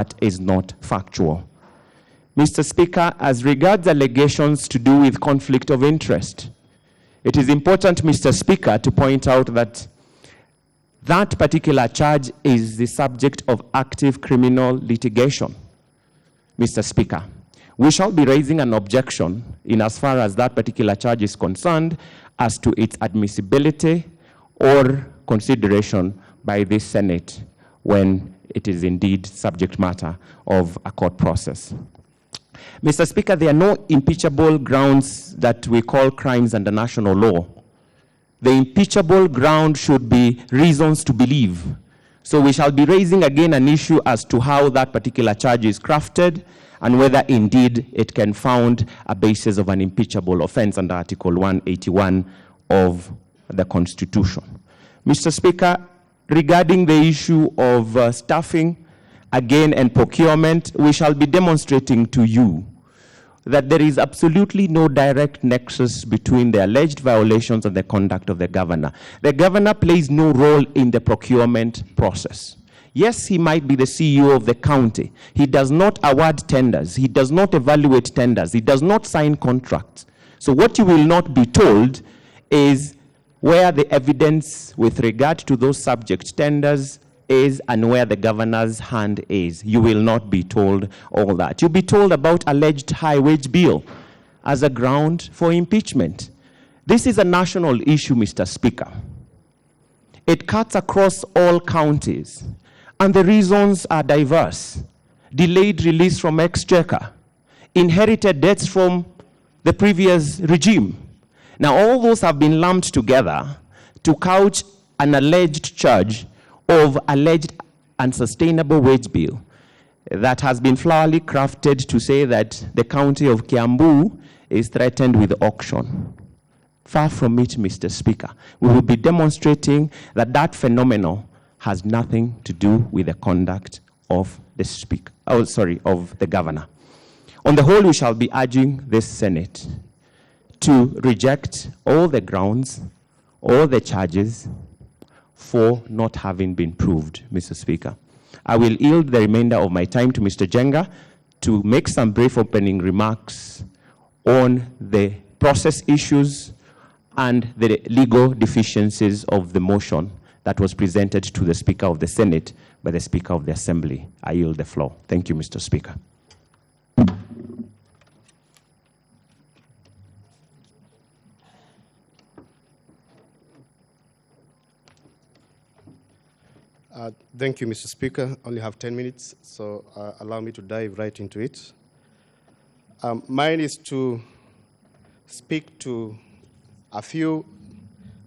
that is not factual. Mr. Speaker, as regards allegations to do with conflict of interest, it is important, Mr. Speaker, to point out that that particular charge is the subject of active criminal litigation. Mr. Speaker, we shall be raising an objection in as far as that particular charge is concerned as to its admissibility or consideration by this Senate when it is indeed subject matter of a court process. Mr. Speaker, there are no impeachable grounds that we call crimes under national law. The impeachable ground should be reasons to believe. So we shall be raising again an issue as to how that particular charge is crafted and whether indeed it can found a basis of an impeachable offense under Article 181 of the Constitution. Mr. Speaker, regarding the issue of staffing, again, and procurement, we shall be demonstrating to you that there is absolutely no direct nexus between the alleged violations and the conduct of the governor. The governor plays no role in the procurement process. Yes, he might be the CEO of the county. He does not award tenders. He does not evaluate tenders. He does not sign contracts. So what you will not be told is where the evidence with regard to those subject tenders is and where the governor's hand is. You will not be told all that. You'll be told about alleged high wage bill as a ground for impeachment. This is a national issue, Mr. Speaker. It cuts across all counties, and the reasons are diverse. Delayed release from exchequer, inherited debts from the previous regime. Now, all those have been lumped together to couch an alleged charge of alleged unsustainable wage bill that has been flowerly crafted to say that the county of Kiambu is threatened with auction. Far from it, Mr. Speaker. We will be demonstrating that that phenomenon has nothing to do with the conduct of the governor. On the whole, we shall be urging this Senate to reject all the grounds, all the charges for not having been proved, Mr. Speaker. I will yield the remainder of my time to Mr. Jenga to make some brief opening remarks on the process issues and the legal deficiencies of the motion that was presented to the Speaker of the Senate by the Speaker of the Assembly. I yield the floor. Thank you, Mr. Speaker. Thank you, Mr. Speaker. I only have 10 minutes, so allow me to dive right into it. Mine is to speak to a few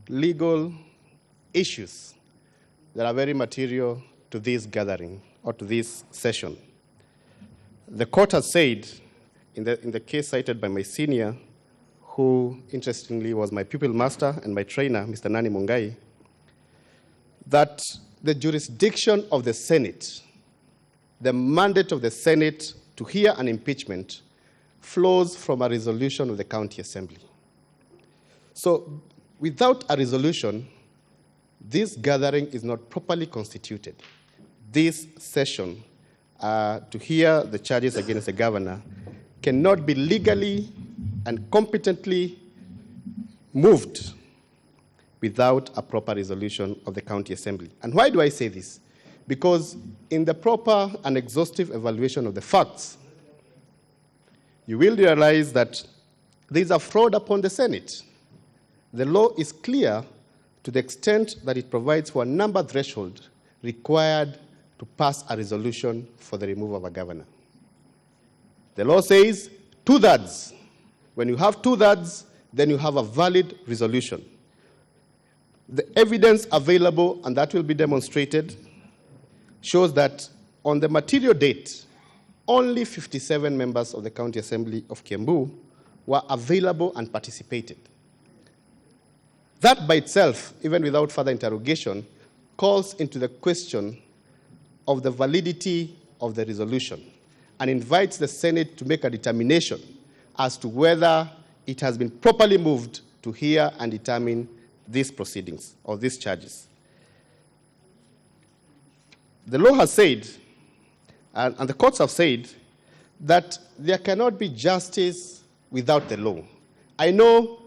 legal issues that are very material to this gathering or to this session. The court has said, in the case cited by my senior, who interestingly was my pupil master and my trainer, Mr. Nani Mungai, that the jurisdiction of the Senate, the mandate of the Senate to hear an impeachment, flows from a resolution of the County Assembly. So without a resolution, this gathering is not properly constituted. This session to hear the charges against the governor cannot be legally and competently moved without a proper resolution of the County Assembly. And why do I say this? Because in the proper and exhaustive evaluation of the facts, you will realize that there is a fraud upon the Senate. The law is clear to the extent that it provides for a number threshold required to pass a resolution for the removal of a governor. The law says 2/3. When you have 2/3, then you have a valid resolution. The evidence available, and that will be demonstrated, shows that on the material date, only 57 members of the County Assembly of Kiambu were available and participated. That by itself, even without further interrogation, calls into the question of the validity of the resolution and invites the Senate to make a determination as to whether it has been properly moved to hear and determine these proceedings or these charges. The law has said And the courts have said that there cannot be justice without the law. I know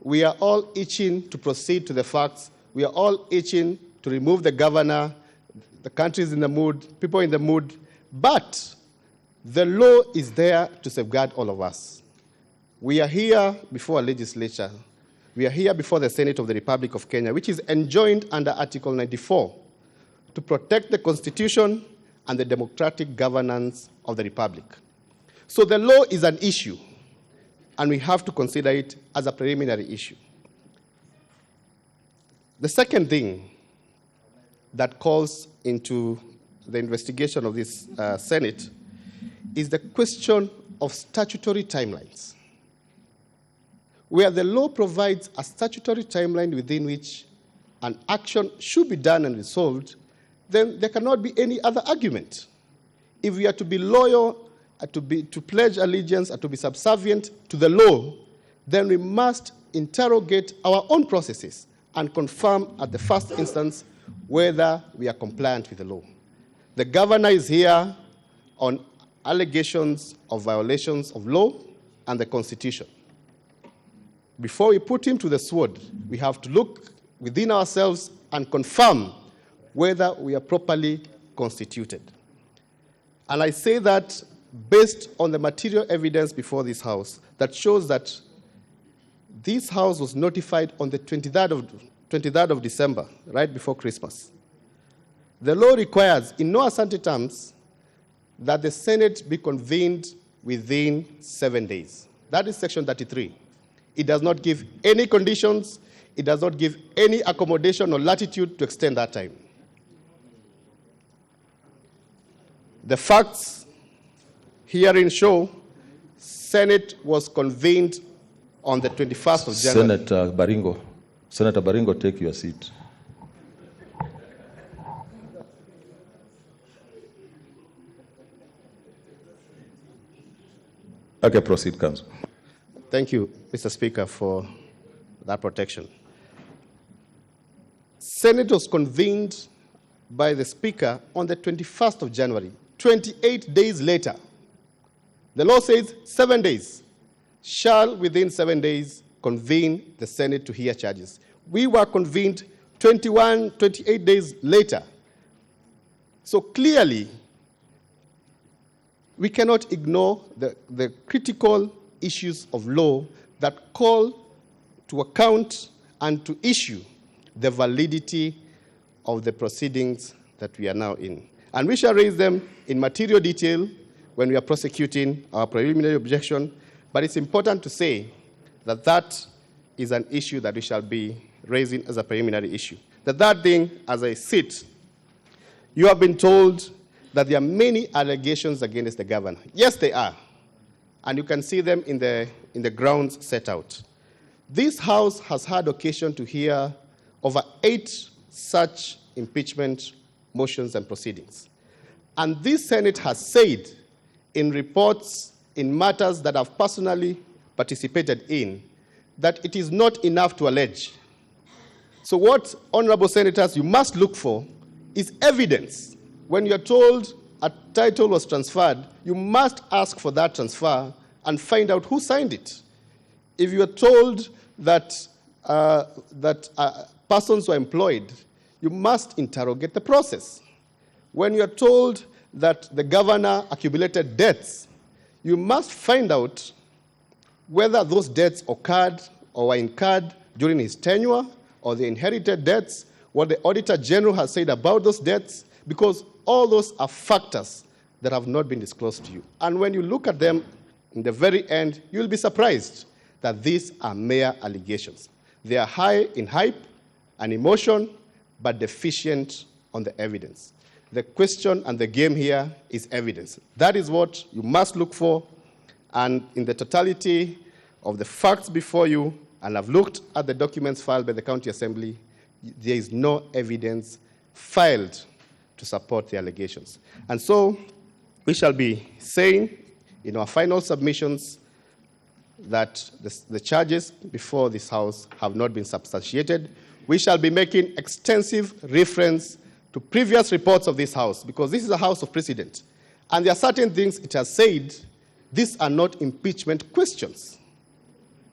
we are all itching to proceed to the facts. We are all itching to remove the governor. The country is in the mood, people in the mood. But the law is there to safeguard all of us. We are here before a legislature. We are here before the Senate of the Republic of Kenya, which is enjoined under Article 94 to protect the Constitution and the democratic governance of the Republic. So the law is an issue, and we have to consider it as a preliminary issue. The second thing that calls into the investigation of this Senate is the question of statutory timelines, where the law provides a statutory timeline within which an action should be done and resolved, then there cannot be any other argument. If we are to be loyal, to pledge allegiance, and to be subservient to the law, then we must interrogate our own processes and confirm at the first instance whether we are compliant with the law. The governor is here on allegations of violations of law and the Constitution. Before we put him to the sword, we have to look within ourselves and confirm whether we are properly constituted. And I say that based on the material evidence before this House that shows that this House was notified on the 23rd of December, right before Christmas. The law requires, in no uncertain terms, that the Senate be convened within 7 days. That is Section 33. It does not give any conditions. It does not give any accommodation or latitude to extend that time. The facts herein show Senate was convened on the 21st of January. Senator Baringo, take your seat. Okay, proceed, Council. Thank you, Mr. Speaker, for that protection. Senate was convened by the Speaker on the 21st of January, 28 days later. The law says 7 days. Shall within 7 days convene the Senate to hear charges. We were convened 28 days later. So clearly, we cannot ignore the critical issues of law that call to account and to issue the validity of the proceedings that we are now in. And we shall raise them in material detail when we are prosecuting our preliminary objection, but it's important to say that that is an issue that we shall be raising as a preliminary issue. The third thing, as I sit, you have been told that there are many allegations against the governor. Yes, they are. And you can see them in the grounds set out. This House has had occasion to hear over 8 such impeachment motions and proceedings. And this Senate has said in reports, in matters that I've personally participated in, that it is not enough to allege. So what, honorable senators, you must look for is evidence. When you're told a title was transferred, you must ask for that transfer and find out who signed it. If you are told that, persons were employed, you must interrogate the process. When you are told that the governor accumulated debts, you must find out whether those debts occurred or were incurred during his tenure, or the inherited debts, what the Auditor General has said about those debts, because all those are factors that have not been disclosed to you. And when you look at them in the very end, you'll be surprised that these are mere allegations. They are high in hype and emotion, but deficient on the evidence. The question and the game here is evidence. That is what you must look for, and in the totality of the facts before you, and I've looked at the documents filed by the County Assembly, there is no evidence filed to support the allegations. And so we shall be saying in our final submissions that the charges before this House have not been substantiated. We shall be making extensive reference to previous reports of this House, because this is a House of precedent. And there are certain things it has said, these are not impeachment questions.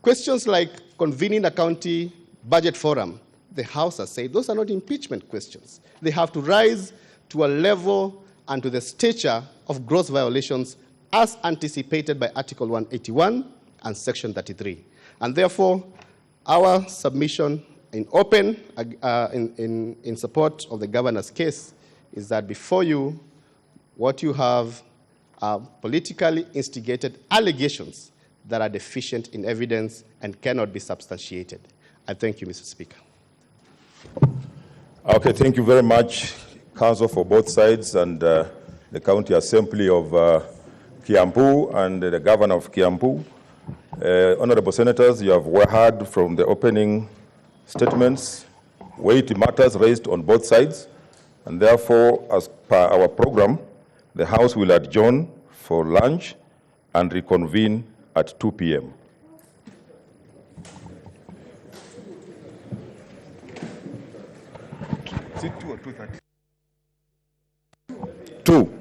Questions like convening a county budget forum, the House has said those are not impeachment questions. They have to rise to a level and to the stature of gross violations as anticipated by Article 181 and Section 33. And therefore, our submission in support of the governor's case is that before you, what you have are politically instigated allegations that are deficient in evidence and cannot be substantiated. I thank you, Mr. Speaker. Okay, thank you very much, Council, for both sides, and the County Assembly of Kiambu and the Governor of Kiambu. Honorable Senators, you have heard from the opening statements weighty matters raised on both sides, and therefore, as per our program, the House will adjourn for lunch and reconvene at 2 p.m. Is it 2 or 2:30? 2.